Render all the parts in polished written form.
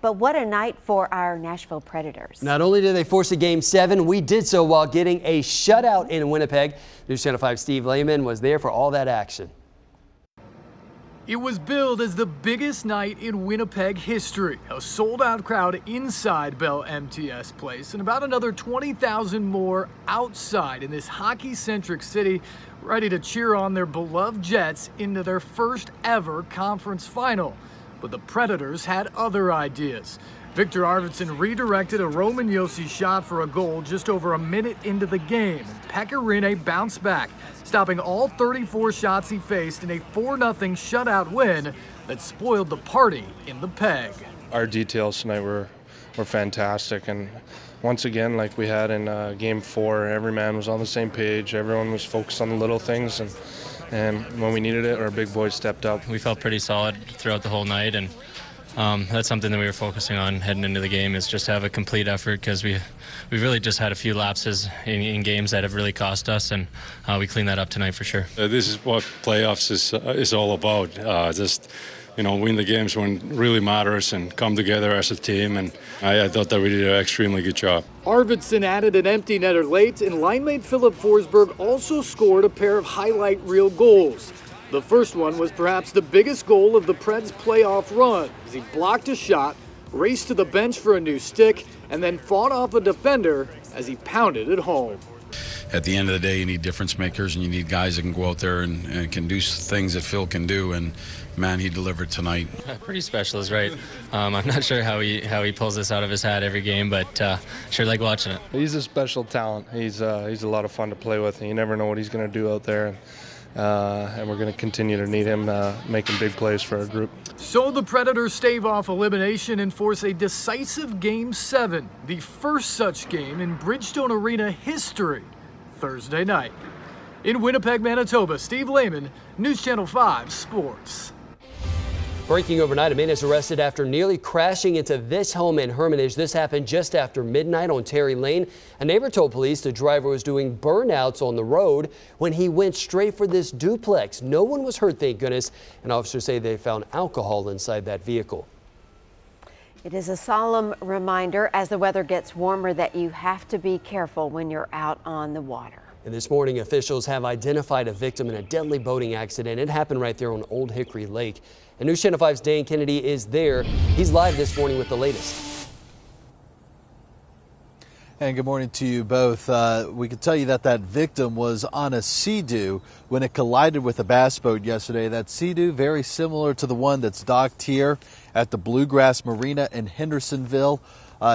But what a night for our Nashville Predators. Not only did they force a Game 7, we did so while getting a shutout in Winnipeg. News Channel 5 Steve Lehman was there for all that action. It was billed as the biggest night in Winnipeg history. A sold-out crowd inside Bell MTS Place and about another 20,000 more outside in this hockey-centric city, ready to cheer on their beloved Jets into their first ever conference final. But the Predators had other ideas. Victor Arvidsson redirected a Roman Josi shot for a goal just over a minute into the game. Pekka Rinne bounced back, stopping all 34 shots he faced in a 4-0 shutout win that spoiled the party in the Peg. Our details tonight were fantastic, and once again, like we had in Game 4, every man was on the same page. Everyone was focused on the little things, and when we needed it, our big boys stepped up. We felt pretty solid throughout the whole night, and that's something that we were focusing on heading into the game, is just have a complete effort, because we've really just had a few lapses in games that have really cost us, and we cleaned that up tonight for sure. This is what playoffs is all about. Just win the games when it really matters and come together as a team, and I thought that we did an extremely good job. Arvidsson added an empty netter late, and line mate Philip Forsberg also scored a pair of highlight reel goals. The first one was perhaps the biggest goal of the Preds' playoff run, as he blocked a shot, raced to the bench for a new stick, and then fought off a defender as he pounded it home. At the end of the day, you need difference makers, and you need guys that can go out there and can do things that Phil can do, and man, he delivered tonight. Pretty special is right. I'm not sure how he pulls this out of his hat every game, but sure like watching it. He's a special talent. He's a lot of fun to play with, and you never know what he's going to do out there. And we're going to continue to need him making big plays for our group. So the Predators stave off elimination and force a decisive Game 7, the first such game in Bridgestone Arena history, Thursday night. In Winnipeg, Manitoba, Steve Lehman, News Channel 5 Sports. Breaking overnight, a man is arrested after nearly crashing into this home in Hermitage. This happened just after midnight on Terry Lane. A neighbor told police the driver was doing burnouts on the road when he went straight for this duplex. No one was hurt, thank goodness, and officers say they found alcohol inside that vehicle. It is a solemn reminder as the weather gets warmer that you have to be careful when you're out on the water. And this morning, officials have identified a victim in a deadly boating accident. It happened right there on Old Hickory Lake. And News Channel 5's Dan Kennedy is there. He's live this morning with the latest. And good morning to you both. We can tell you that victim was on a Sea-Doo when it collided with a bass boat yesterday. That Sea-Doo very similar to the one that's docked here at the Bluegrass Marina in Hendersonville.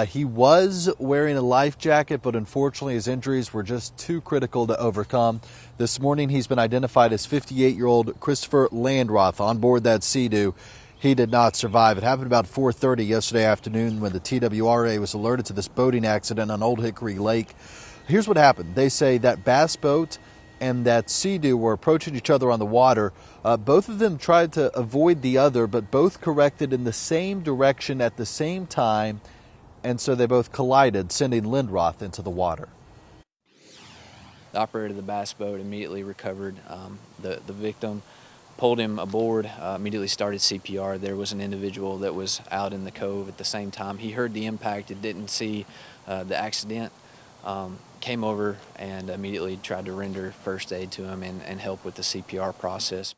He was wearing a life jacket, but unfortunately his injuries were just too critical to overcome. This morning he's been identified as 58-year-old Christopher Landroth on board that Sea-Doo. He did not survive. It happened about 4:30 yesterday afternoon when the TWRA was alerted to this boating accident on Old Hickory Lake. Here's what happened. They say that bass boat and that Sea-Doo were approaching each other on the water. Both of them tried to avoid the other, but both corrected in the same direction at the same time. And so they both collided, sending Lindroth into the water. The operator of the bass boat immediately recovered the victim, pulled him aboard, immediately started CPR. There was an individual that was out in the cove at the same time. He heard the impact and didn't see the accident, came over and immediately tried to render first aid to him and help with the CPR process.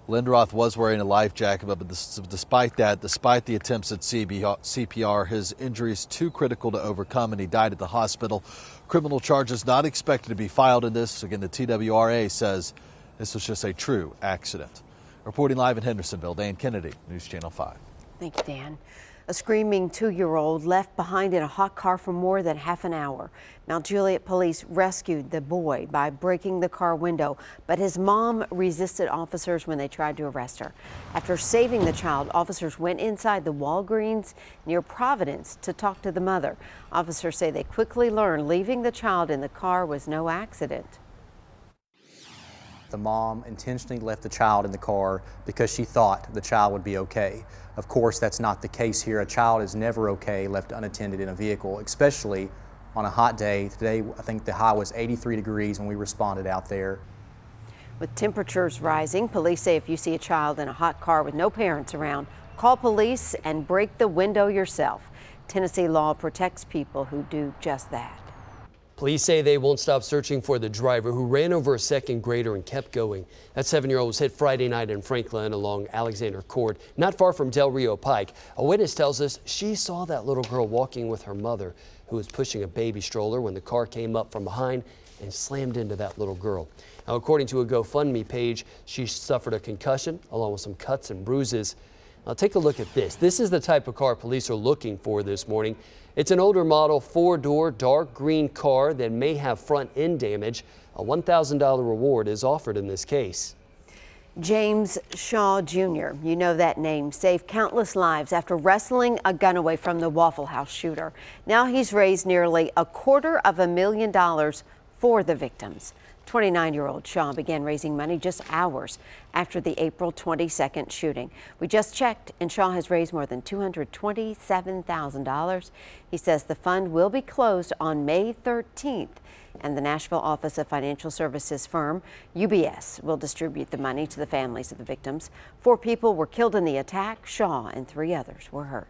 Lindroth was wearing a life jacket, but despite the attempts at CPR, his injuries too critical to overcome, and he died at the hospital. Criminal charges not expected to be filed in this. Again, the TWRA says this was just a true accident. Reporting live in Hendersonville, Dan Kennedy, News Channel 5. Thank you, Dan. A screaming 2-year-old left behind in a hot car for more than half an hour. Mount Juliet police rescued the boy by breaking the car window, but his mom resisted officers when they tried to arrest her. After saving the child, officers went inside the Walgreens near Providence to talk to the mother. Officers say they quickly learned leaving the child in the car was no accident. The mom intentionally left the child in the car because she thought the child would be okay. Of course, that's not the case here. A child is never okay left unattended in a vehicle, especially on a hot day. Today, I think the high was 83 degrees when we responded out there. With temperatures rising, police say if you see a child in a hot car with no parents around, call police and break the window yourself. Tennessee law protects people who do just that. Police say they won't stop searching for the driver who ran over a second grader and kept going. That 7-year-old was hit Friday night in Franklin along Alexander Court, not far from Del Rio Pike. A witness tells us she saw that little girl walking with her mother, who was pushing a baby stroller, when the car came up from behind and slammed into that little girl. Now, according to a GoFundMe page, she suffered a concussion along with some cuts and bruises. Now, take a look at this. This is the type of car police are looking for this morning. It's an older model 4-door dark green car that may have front end damage. A $1,000 reward is offered in this case. James Shaw Jr., you know that name, saved countless lives after wrestling a gun away from the Waffle House shooter. Now he's raised nearly $250,000 for the victims. 29-year-old Shaw began raising money just hours after the April 22nd shooting. We just checked, and Shaw has raised more than $227,000. He says the fund will be closed on May 13th, and the Nashville office of financial services firm UBS will distribute the money to the families of the victims. 4 people were killed in the attack. Shaw and 3 others were hurt.